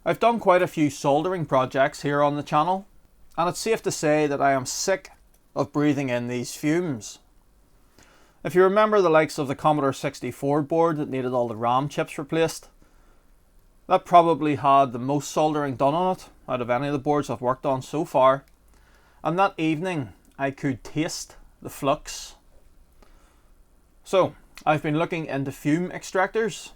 I've done quite a few soldering projects here on the channel, and it's safe to say that I am sick of breathing in these fumes. If you remember the likes of the Commodore 64 board that needed all the RAM chips replaced, that probably had the most soldering done on it out of any of the boards I've worked on so far. And that evening I could taste the flux. So I've been looking into fume extractors.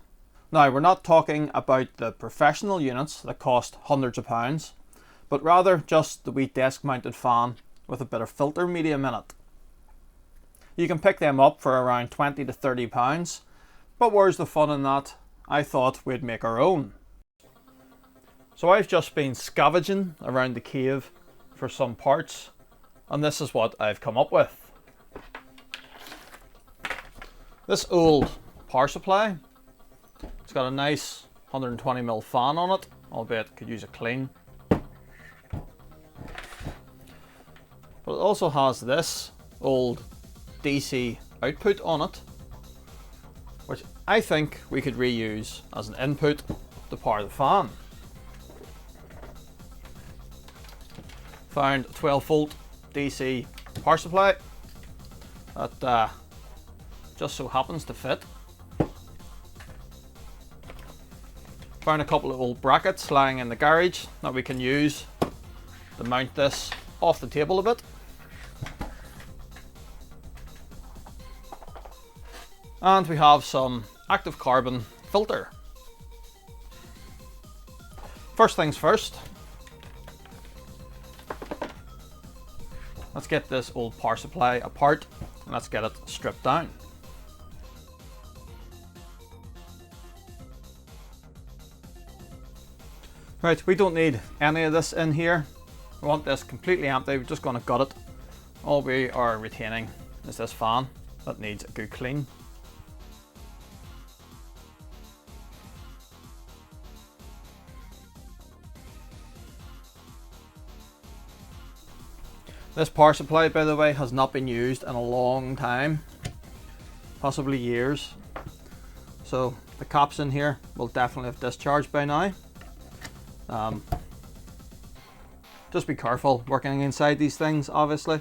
Now, we're not talking about the professional units that cost hundreds of pounds, but rather just the wee desk mounted fan with a bit of filter medium in it. You can pick them up for around 20 to 30 pounds, but where's the fun in that? I thought we'd make our own. So I've just been scavenging around the cave for some parts, and this is what I've come up with. This old power supply, it's got a nice 120mm fan on it, albeit could use a clean. But it also has this old DC output on it, which I think we could reuse as an input to power the fan. Found a 12V DC power supply that just so happens to fit. Found a couple of old brackets lying in the garage that we can use to mount this off the table a bit. And we have some active carbon filter. First things first, let's get this old power supply apart and let's get it stripped down. Right, we don't need any of this in here. We want this completely empty. We're just going to gut it. All we are retaining is this fan that needs a good clean. This power supply, by the way, has not been used in a long time, possibly years. So the caps in here will definitely have discharged by now. Just be careful working inside these things, obviously.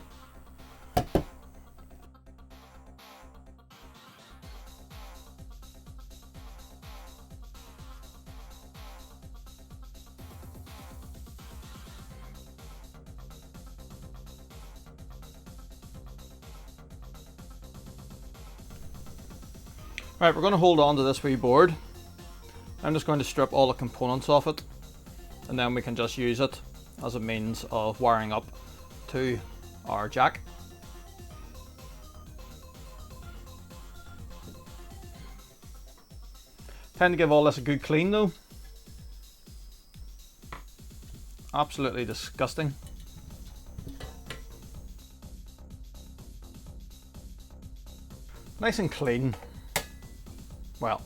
Right, we're going to hold on to this wee board. I'm just going to strip all the components off it, and then we can just use it as a means of wiring up to our jack. Tend to give all this a good clean though. Absolutely disgusting. Nice and clean. Well,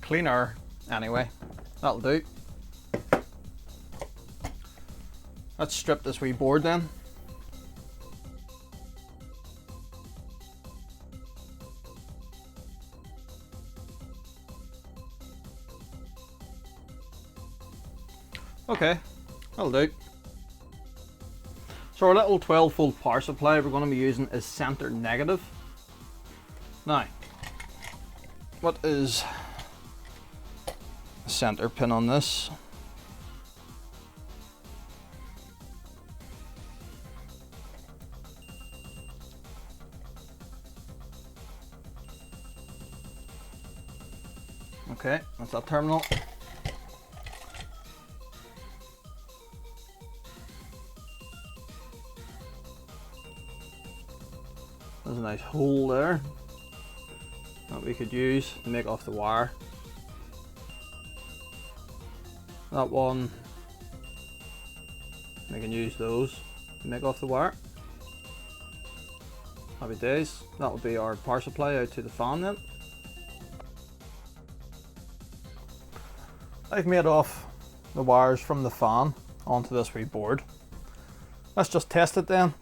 cleaner anyway. That'll do. Let's strip this wee board then. Okay, that'll do. So our little 12V power supply we're going to be using is center negative. Now, what is the center pin on this? Okay, that's that terminal. There's a nice hole there that we could use to make off the wire. That one, we can use those to make off the wire. Happy days. That will be our power supply out to the fan then. I've made off the wires from the fan onto this wee board. Let's just test it then.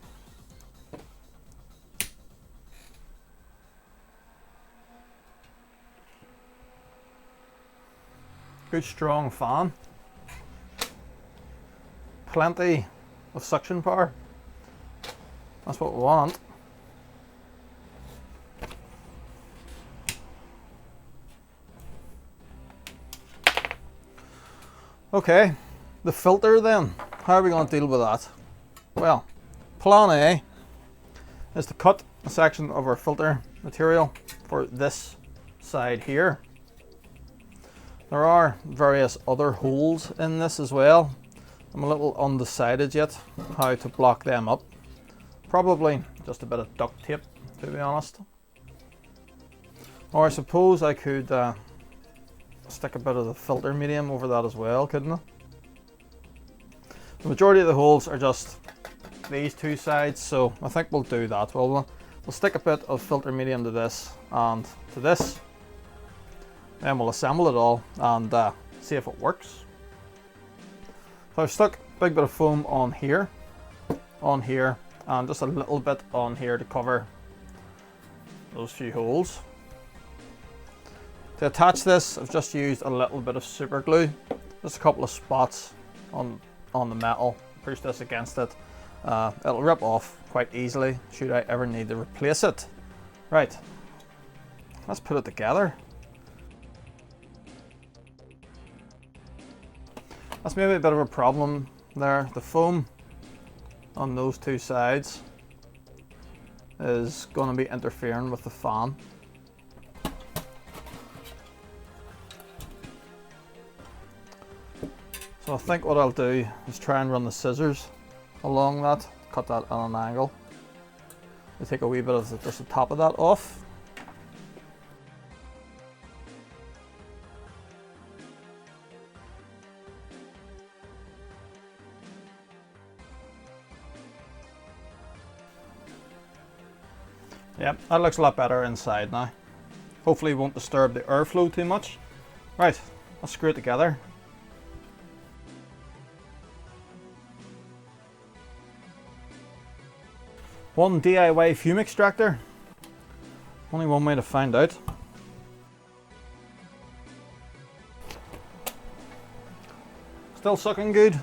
Good strong fan. plenty of suction power. That's what we want. Okay, the filter then. How are we going to deal with that? Well, plan A is to cut a section of our filter material for this side here. There are various other holes in this as well. I'm a little undecided yet how to block them up. Probably just a bit of duct tape, to be honest. Or I suppose I could stick a bit of the filter medium over that as well, couldn't I? The majority of the holes are just these two sides, so I think we'll do that. We'll stick a bit of filter medium to this and to this. Then we'll assemble it all and see if it works. So I've stuck a big bit of foam on here, and just a little bit on here to cover those few holes. To attach this, I've just used a little bit of super glue, just a couple of spots on the metal. Push this against it. It'll rip off quite easily should I ever need to replace it. Right, let's put it together. That's maybe a bit of a problem there. The foam on those two sides is going to be interfering with the fan. So I think what I'll do is try and run the scissors along that, cut that at an angle. I'll take a wee bit of just the top of that off. Yep, that looks a lot better inside now. Hopefully it won't disturb the airflow too much. Right, let's screw it together. One DIY fume extractor. Only one way to find out. Still sucking good.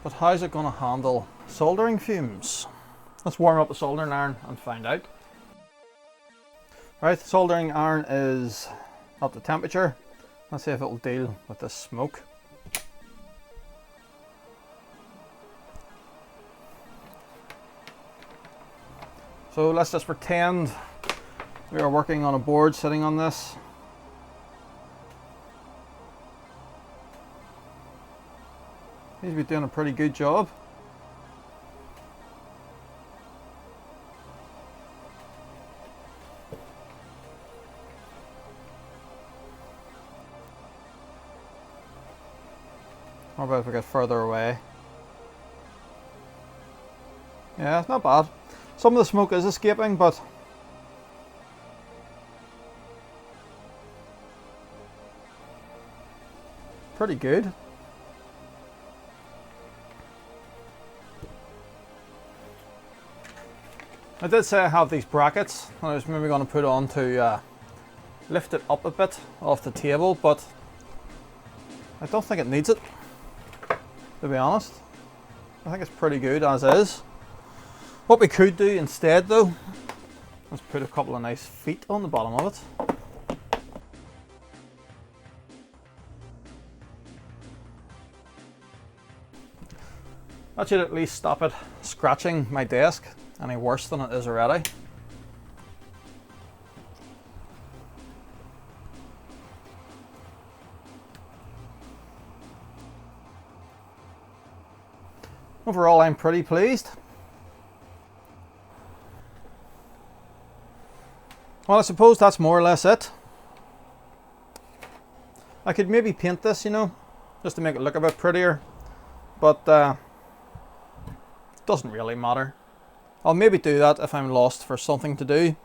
But how's it going to handle soldering fumes? Let's warm up the soldering iron and find out. Right, the soldering iron is up to temperature. Let's see if it will deal with this smoke. So let's just pretend we are working on a board sitting on this. Seems to be doing a pretty good job. How about if we get further away? Yeah, it's not bad. Some of the smoke is escaping, but pretty good. I did say I have these brackets and I was maybe going to put on to lift it up a bit off the table, but I don't think it needs it, to be honest. I think it's pretty good as is. What we could do instead though, is put a couple of nice feet on the bottom of it. That should at least stop it scratching my desk any worse than it is already. Overall, I'm pretty pleased. Well, I suppose that's more or less it. I could maybe paint this, you know, just to make it look a bit prettier, but it doesn't really matter. I'll maybe do that if I'm lost for something to do,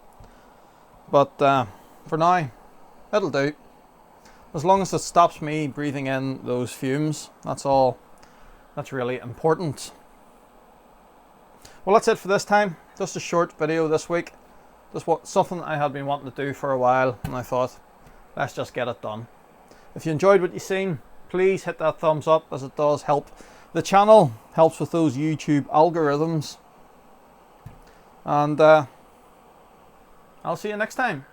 but for now, it'll do. As long as it stops me breathing in those fumes, that's all that's really important. Well, that's it for this time. Just a short video this week. something I had been wanting to do for a while, and I thought, let's just get it done. If you enjoyed what you've seen, please hit that thumbs up, as it does help the channel, helps with those YouTube algorithms. And I'll see you next time.